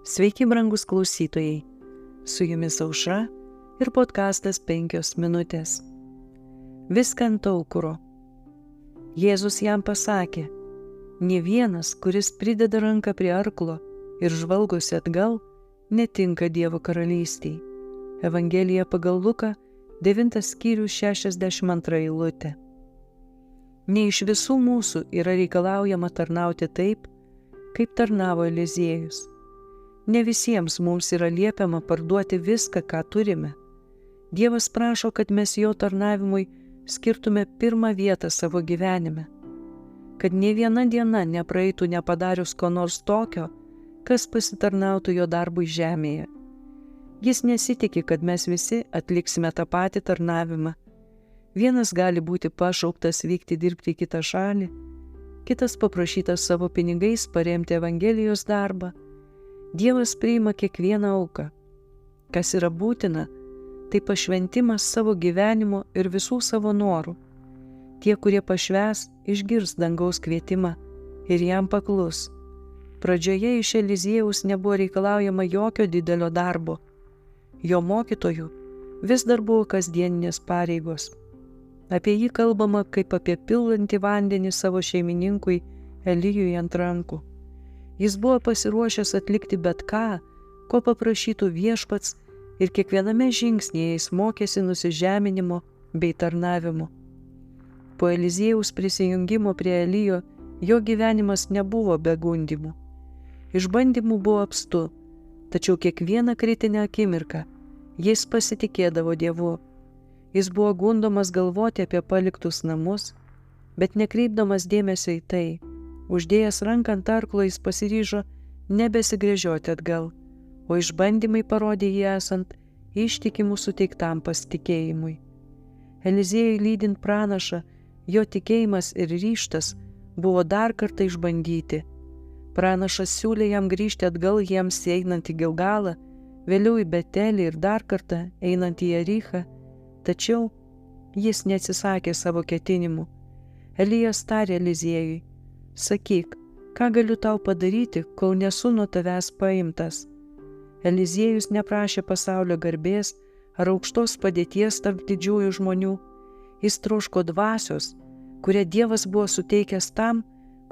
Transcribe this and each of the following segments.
Sveiki, brangus klausytojai. Su jumis Aušra ir podkastas 5 minutės. Viską ant aukuro. Jėzus jam pasakė, nė vienas, kuris prideda ranką prie arklo ir žvalgosi atgal, netinka Dievo karalystei. Evangelija pagal Luką, 9 skyrius 62 eilutė. Ne iš visų mūsų yra reikalaujama tarnauti taip, kaip tarnavo Eliziejus. Ne visiems mums yra liepiama parduoti viską, ką turime. Dievas prašo, kad mes jo tarnavimui skirtume pirmą vietą savo gyvenime. Kad nė viena diena nepraeitų nepadarius ko nors tokio, kas pasitarnautų jo darbui žemėje. Jis nesitikė, kad mes visi atliksime tą patį tarnavimą. Vienas gali būti pašauktas vykti dirbti į kitą šalį, kitas paprašytas savo pinigais paremti Evangelijos darbą. Dievas priima kiekvieną auką. Kas yra būtina, tai pašventimas savo gyvenimo ir visų savo norų. Tie, kurie pašvęs, išgirs dangaus kvietimą ir jam paklus. Pradžioje iš Eliziejaus nebuvo reikalaujama jokio didelio darbo. Jo mokytojų vis dar buvo kasdieninės pareigos. Apie jį kalbama kaip apie pilantį vandenį savo šeimininkui Elijui ant rankų. Jis buvo pasiruošęs atlikti bet ką, ko paprašytų viešpats, ir kiekviename žingsnyje jis mokėsi nusižeminimo bei tarnavimo. Po Eliziejaus prisijungimo prie Elijo jo gyvenimas nebuvo be gundymų. Išbandymų buvo apstu, tačiau kiekvieną kritinę akimirką jis pasitikėdavo Dievu. Jis buvo gundomas galvoti apie paliktus namus, bet nekreipdamas dėmesio į tai. Uždėjęs ranką ant arklo jis pasiryžo nebesigręžioti atgal, o išbandymai parodė jį esant ištikimų suteiktam pasitikėjimui. Eliziejui lydint pranašą, jo tikėjimas ir ryžtas buvo dar kartą išbandyti. Pranašas siūlė jam grįžti atgal jiems einant į Gilgalą, vėliau į Betelį ir dar kartą einant į Jerichą, tačiau jis neatsisakė savo ketinimų. Elijas tarė Eliziejui, sakyk, ką galiu tau padaryti, kol nesu nuo tavęs paimtas. Eliziejus neprašė pasaulio garbės ar aukštos padėties tarp didžiųjų žmonių. Jis troško dvasios, kurią Dievas buvo suteikęs tam,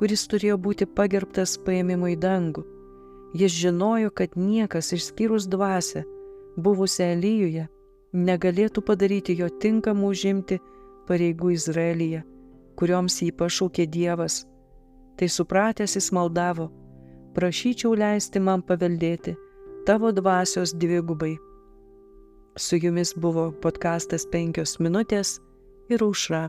kuris turėjo būti pagerbtas paėmimu į dangų. Jis žinojo, kad niekas išskyrus dvasią, buvusią Elijuje, negalėtų padaryti jo tinkamų užimti pareigų Izraelyje, kurioms jį pašaukė Dievas. Tai supratęs jis maldavo, prašyčiau leisti man paveldėti tavo dvasios dvigubai. Su jumis buvo podkastas 5 minutės ir Aušra.